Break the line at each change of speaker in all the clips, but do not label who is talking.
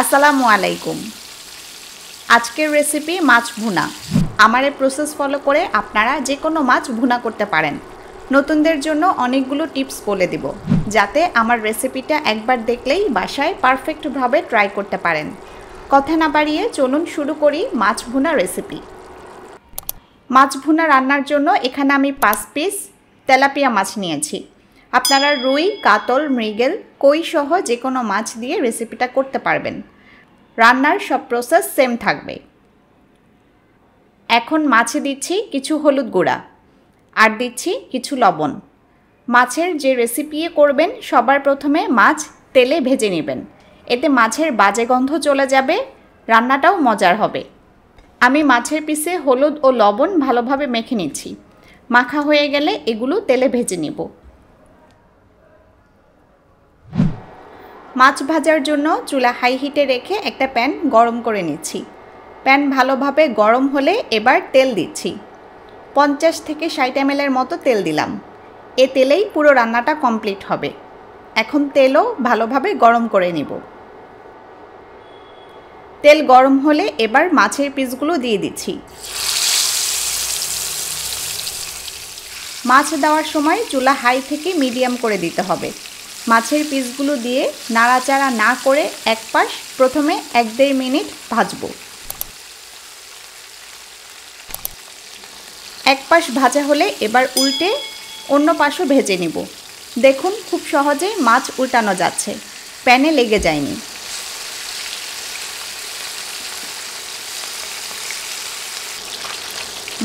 আসসালামু আলাইকুম। আজকের রেসিপি মাছ ভুনা। আমার এই প্রসেস ফলো করে আপনারা যে কোনো মাছ ভুনা করতে পারেন। নতুনদের জন্য অনেকগুলো টিপস বলে দিব, যাতে আমার রেসিপিটা একবার দেখলেই বাসায় পারফেক্টভাবে ট্রাই করতে পারেন। কথা না বাড়িয়ে চলুন শুরু করি মাছ ভুনা রেসিপি। মাছ ভুনা রান্নার জন্য এখানে আমি 5 পিস তেলাপিয়া মাছ নিয়েছি। আপনারা রুই, কাতল, মৃগেল, কই সহ যে কোনো মাছ দিয়ে রেসিপিটা করতে পারবেন। রান্নার সব প্রসেস সেম থাকবে। এখন মাছে দিচ্ছি কিছু হলুদ গুঁড়া আর দিচ্ছি কিছু লবণ। মাছের যে রেসিপি করবেন সবার প্রথমে মাছ তেলে ভেজে নেবেন, এতে মাছের বাজে গন্ধ চলে যাবে, রান্নাটাও মজার হবে। আমি মাছের পিসে হলুদ ও লবণ ভালোভাবে মেখে নিচ্ছি। মাখা হয়ে গেলে এগুলো তেলে ভেজে নিব। মাছ ভাজার জন্য চুলা হাই হিটে রেখে একটা প্যান গরম করে নিচ্ছি। প্যান ভালোভাবে গরম হলে এবার তেল দিচ্ছি। 50 থেকে 60 ml মতো তেল দিলাম। এ তেলেই পুরো রান্নাটা কমপ্লিট হবে। এখন তেলও ভালোভাবে গরম করে নিব। তেল গরম হলে এবার মাছের পিসগুলো দিয়ে দিচ্ছি। মাছ দেওয়ার সময় চুলা হাই থেকে মিডিয়াম করে দিতে হবে। মাছের পিসগুলো দিয়ে নাড়াচাড়া না করে এক পাশ প্রথমে 1-1.5 মিনিট ভাজবো। এক পাশ ভাজা হলে এবার উল্টে অন্য পাশও ভেজে নিব। দেখুন খুব সহজে মাছ উল্টানো যাচ্ছে, প্যানে লেগে যায়নি।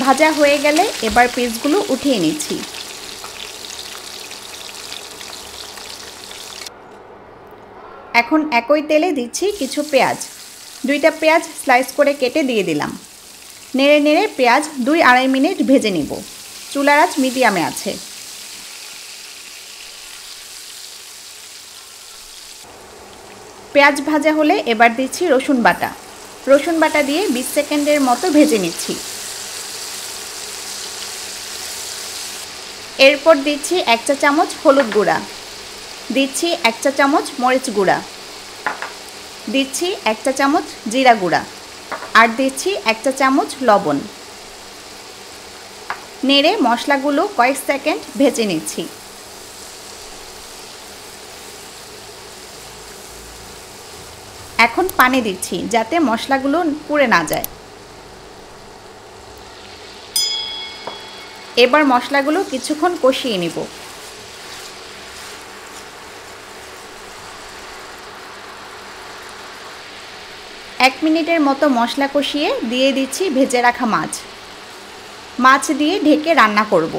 ভাজা হয়ে গেলে এবার পিসগুলো উঠিয়ে নিচ্ছি। এখন একই তেলে দিচ্ছি কিছু পেঁয়াজ। 2টা পেঁয়াজ স্লাইস করে কেটে দিয়ে দিলাম। নেড়ে নেড়ে পেঁয়াজ 2-2.5 মিনিট ভেজে নিব। চুলার আঁচ মিডিয়ামে আছে। পেঁয়াজ ভাজা হলে এবার দিচ্ছি রসুন বাটা। রসুন বাটা দিয়ে 20 সেকেন্ডের মতো ভেজে নিচ্ছি। এরপর দিচ্ছি 1 চা চামচ হলুদ গুঁড়া, দিচ্ছি 1 চা চামচ মরিচ গুঁড়া, দিচ্ছি 1 চা চামচ জিরা গুঁড়া আর দিচ্ছি 1 চা চামচ লবণ। নেড়ে মশলাগুলো কয়েক সেকেন্ড ভেজে নিচ্ছি। এখন পানি দিচ্ছি যাতে মশলাগুলো পুড়ে না যায়। এবার মশলাগুলো কিছুক্ষণ কষিয়ে নিব। এক মিনিটের মতো মশলা কষিয়ে দিয়ে দিচ্ছি ভেজে রাখা মাছ। মাছ দিয়ে ঢেকে রান্না করব।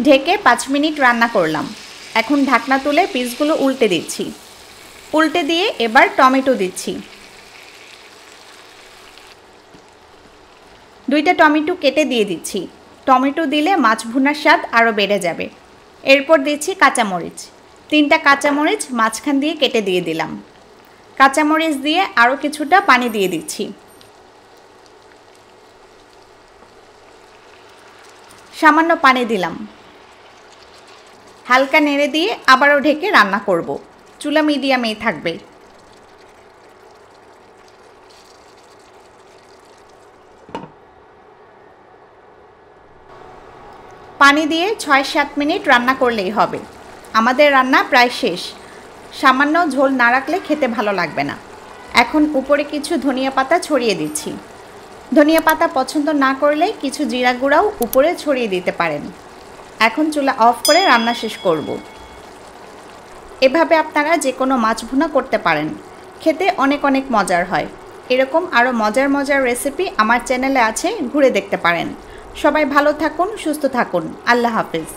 ঢেকে 5 মিনিট রান্না করলাম। এখন ঢাকনা তুলে পিসগুলো উল্টে দিচ্ছি। উল্টে দিয়ে এবার টমেটো দিচ্ছি। 2টা টমেটো কেটে দিয়ে দিচ্ছি। টমেটো দিলে মাছ ভুনার স্বাদ আরও বেড়ে যাবে। এরপর দিচ্ছি কাঁচামরিচ। 3টা কাঁচামরিচ মাঝখান দিয়ে কেটে দিয়ে দিলাম। কাঁচামরিচ দিয়ে আরও কিছুটা পানি দিয়ে দিচ্ছি। সামান্য পানি দিলাম। হালকা নেড়ে দিয়ে আবারও ঢেকে রান্না করব। চুলা মিডিয়ামেই থাকবে। পানি দিয়ে 6-7 মিনিট রান্না করলেই হবে। আমাদের রান্না প্রায় শেষ। সামান্য ঝোল না রাখলে খেতে ভালো লাগবে না। এখন উপরে কিছু ধনিয়া পাতা ছড়িয়ে দিচ্ছি। ধনিয়া পাতা পছন্দ না করলে কিছু জিরা গুঁড়াও উপরে ছড়িয়ে দিতে পারেন। এখন চুলা অফ করে রান্না শেষ করব। এভাবে আপনারা যে কোনো মাছ ভুনা করতে পারেন। খেতে অনেক অনেক মজার হয়। এরকম আরও মজার মজার রেসিপি আমার চ্যানেলে আছে, ঘুরে দেখতে পারেন। সবাই ভালো থাকুন, সুস্থ থাকুন। আল্লাহ হাফেজ।